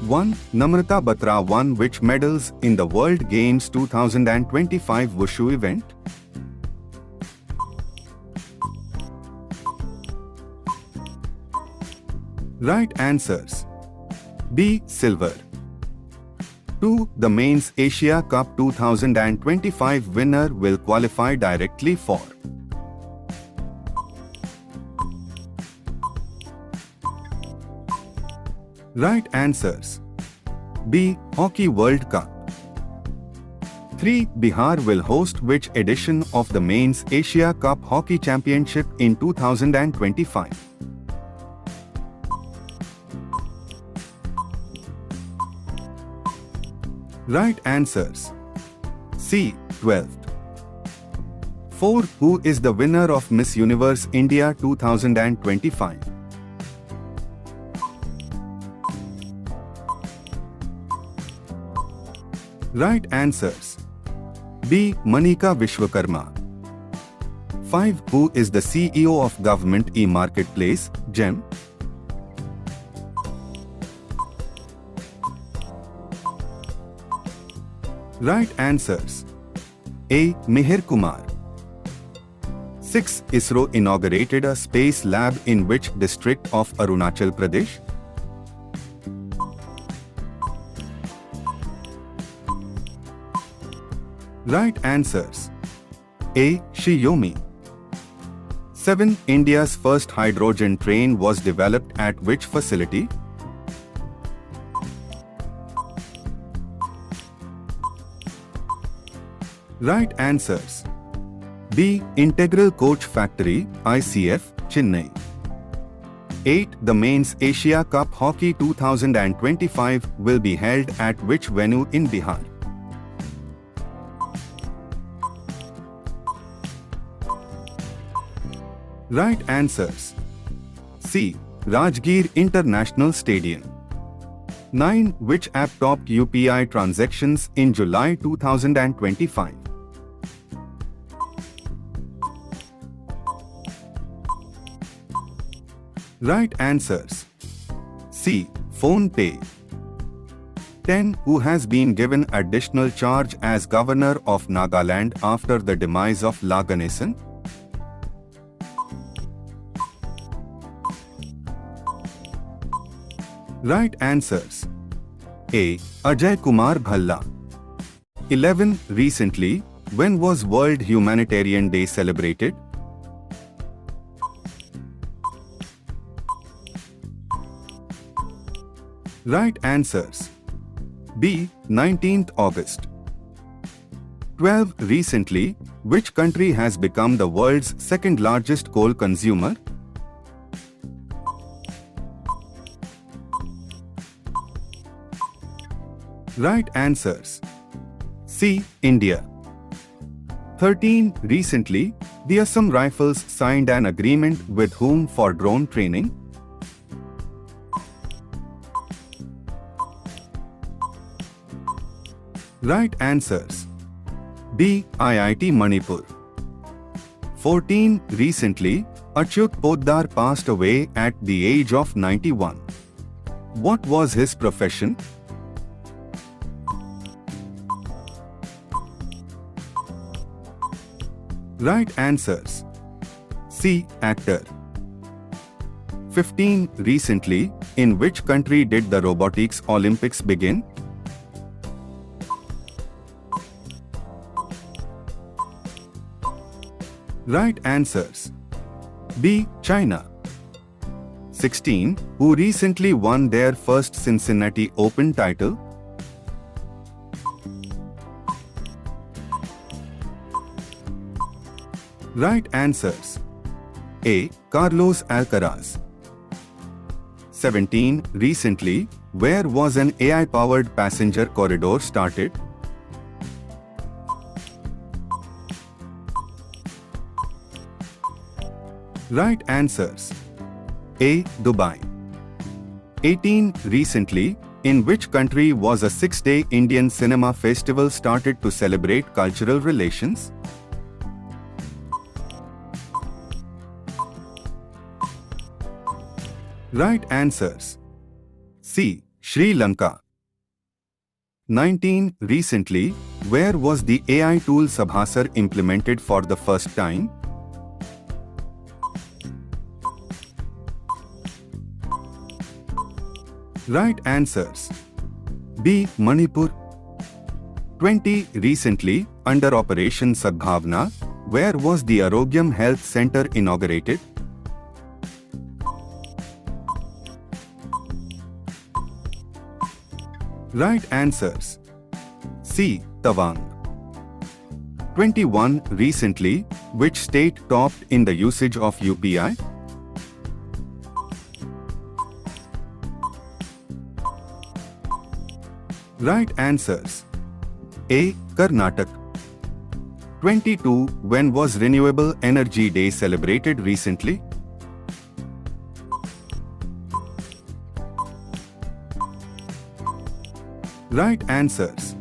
1. Namrata Batra won which medals in the World Games 2025 Wushu event? Right answers. B. Silver. 2. The Men's Asia Cup 2025 winner will qualify directly for. Right answers. B. Hockey World Cup. 3. Bihar will host which edition of the Men's Asia Cup Hockey Championship in 2025? Right answers. C. 12th. 4. Who is the winner of Miss Universe India 2025? Right answers. B. Manika Vishwakarma. 5. Who is the CEO of Government e-Marketplace, GeM? Right answers. A. Mihir Kumar. 6. ISRO inaugurated a space lab in which district of Arunachal Pradesh? Right answers. A. Shiomi. 7. India's first hydrogen train was developed at which facility? Right answers. B. Integral Coach Factory, ICF, Chennai. 8. The Men's Asia Cup Hockey 2025 will be held at which venue in Bihar? Right answers. C. Rajgir International Stadium. 9. Which app topped UPI transactions in July 2025? Right answers. C. PhonePe. 10. Who has been given additional charge as Governor of Nagaland after the demise of La Ganesan? Right answers. A. Ajay Kumar Bhalla. 11. Recently, when was World Humanitarian Day celebrated? Right answers. B. 19th August. 12. Recently, which country has become the world's second largest coal consumer? Right answers. C. India. 13. Recently, the Assam Rifles signed an agreement with whom for drone training? Right answers. B. IIT Manipur. 14. Recently, Achyut Poddar passed away at the age of 91. What was his profession? Right answers. C. Actor. 15. Recently, in which country did the Robotics Olympics begin? Right answers. B. China. 16. Who recently won their first Cincinnati Open title? Right answers. A. Carlos Alcaraz. 17. Recently, where was an AI-powered passenger corridor started? Right answers. A. Dubai. 18. Recently, in which country was a 6-day Indian cinema festival started to celebrate cultural relations? Right answers. C. Sri Lanka. 19. Recently, where was the AI tool Sabhasar implemented for the first time? Right answers. B. Manipur. 20. Recently, under Operation Sadbhavna, where was the Arogyam Health Center inaugurated? Right answers. C. Tawang. 21. Recently, which state topped in the usage of UPI? Right answers. A. Karnataka. 22. When was Renewable Energy Day celebrated recently? Right answers.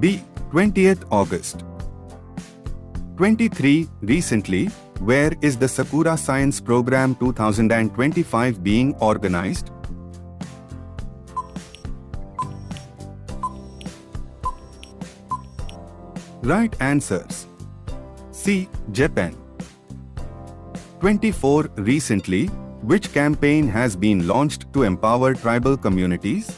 B. 20th August. 23. Recently, where is the Sakura Science Program 2025 being organized? Right answers. C. Japan. 24. Recently, which campaign has been launched to empower tribal communities?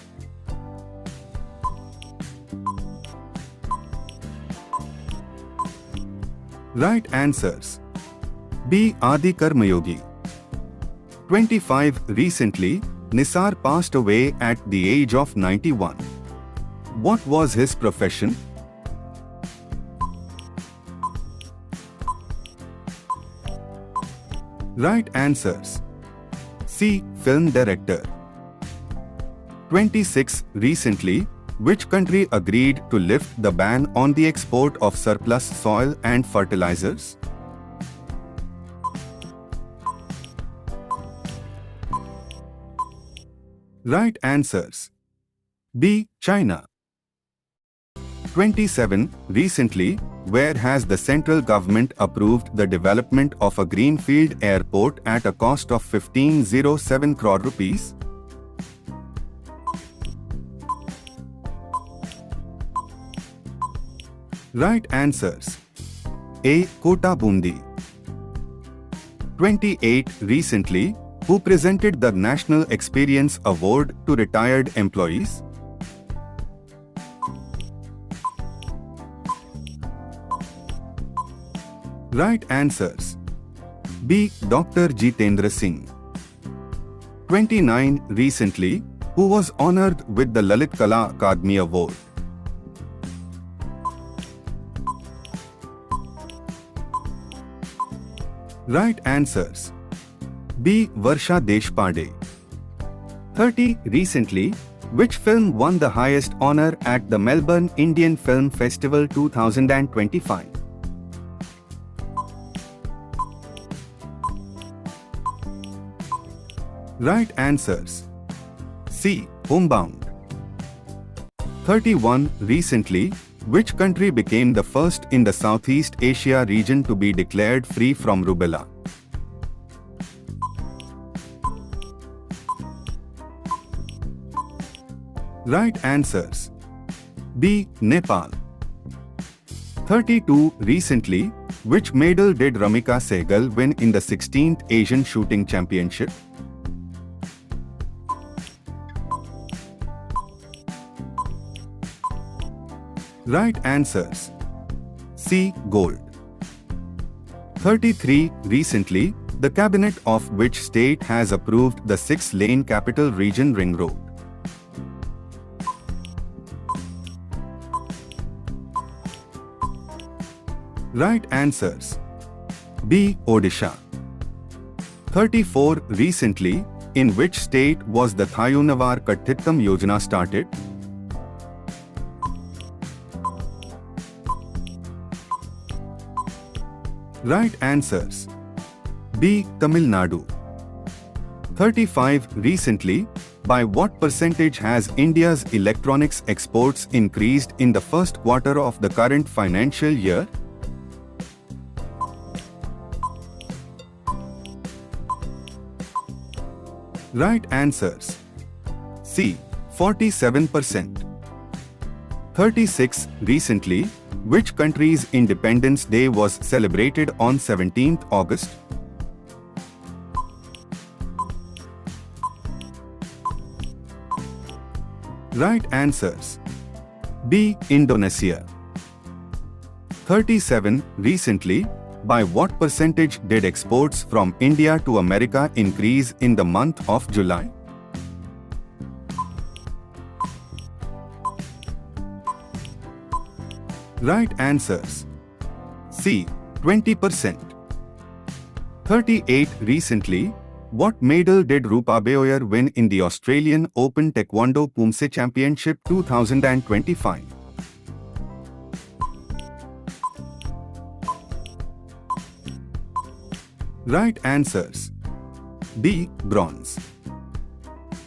Right answers. B. Adi Karma Yogi. 25. Recently, Nisar passed away at the age of 91. What was his profession? Right answers. C. Film director. 26. Recently, which country agreed to lift the ban on the export of surplus soil and fertilizers? Right answers. B. China. 27. Recently, where has the central government approved the development of a greenfield airport at a cost of 1507 crore rupees? Right answers. A. Kota Bundi. 28. Recently, who presented the National Experience Award to retired employees? Right answers. B. Dr. Jitendra Singh. 29. Recently, who was honored with the Lalit Kala Akademi Award? Right answers. B. Varsha Deshpande. 30. Recently, which film won the highest honor at the Melbourne Indian Film Festival 2025? Right answers. C. Homebound. 31. Recently, which country became the first in the Southeast Asia region to be declared free from rubella? Right answers. B. Nepal. 32. Recently, which medal did Ramika Sehgal win in the 16th Asian Shooting Championship? Right answers. C. Gold. 33. Recently, the cabinet of which state has approved the 6-lane capital region ring road? Right answers. B. Odisha. 34. Recently, in which state was the Thayunavar Kattittam Yojana started? Right answers. B. Tamil Nadu. 35. Recently, by what percentage has India's electronics exports increased in the first quarter of the current financial year? Right answers. C. 47%. 36. Recently, which country's Independence Day was celebrated on 17th August? Right answers. B. Indonesia. 37. Recently, by what percentage did exports from India to America increase in the month of July? Right answers. C. 20%. 38. Recently, what medal did Rupa Beoyer win in the Australian Open Taekwondo Pumse Championship 2025? Right answers. B. Bronze.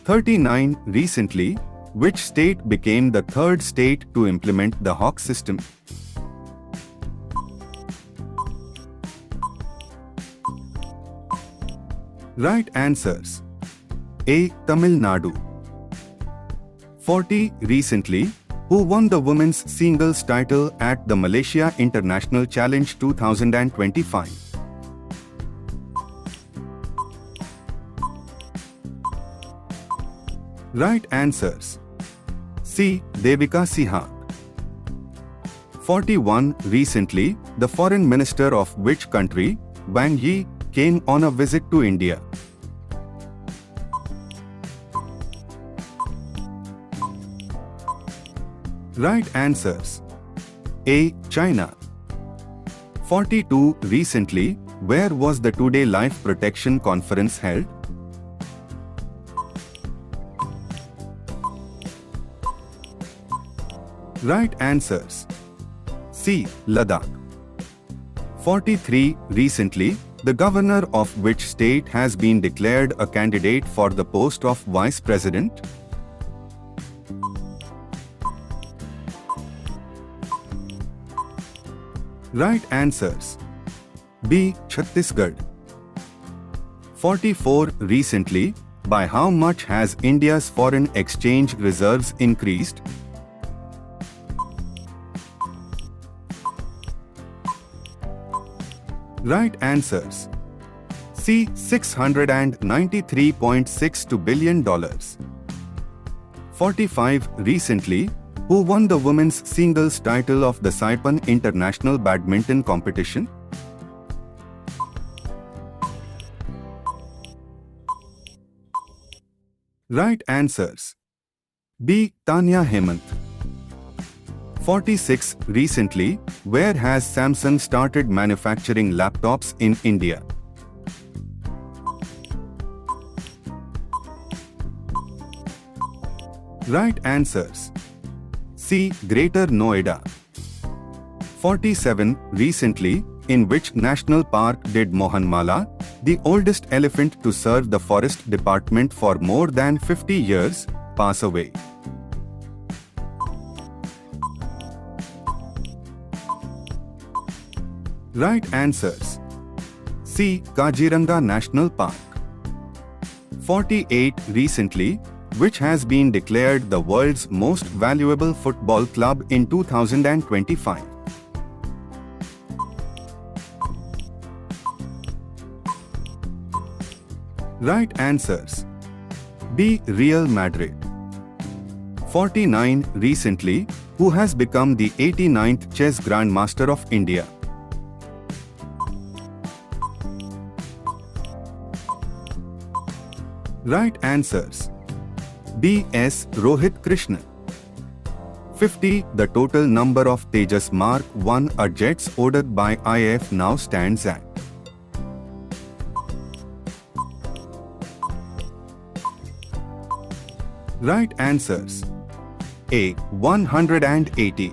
39. Recently, which state became the third state to implement the Hawk system? Right answers. A. Tamil Nadu. 40. Recently, who won the women's singles title at the Malaysia International Challenge 2025? Right answers. C. Devika Sihag. 41. Recently, the foreign minister of which country, Wang Yi, came on a visit to India? Right answers. A. China. 42. Recently, where was the two-day Life Protection Conference held? Right answers. C. Ladakh. 43. Recently, the governor of which state has been declared a candidate for the post of vice president? Right answers. B. Chhattisgarh. 44. Recently, by how much has India's foreign exchange reserves increased? Right answers. C. $693.62 billion. 45. Recently, who won the women's singles title of the Saipan International Badminton Competition? Right answers. B. Tanya Hemant. 46. Recently, where has Samsung started manufacturing laptops in India? Right answers. C. Greater Noida. 47. Recently, in which national park did Mohanmala, the oldest elephant to serve the forest department for more than 50 years, pass away? Right answers. C. Kaziranga National Park. 48. Recently, which has been declared the world's most valuable football club in 2025? Right answers. B. Real Madrid. 49. Recently, who has become the 89th chess grandmaster of India? Right answers. B. S. Rohit Krishnan. 50. The total number of Tejas Mark 1A jets ordered by IAF now stands at? Right answers. A. 180.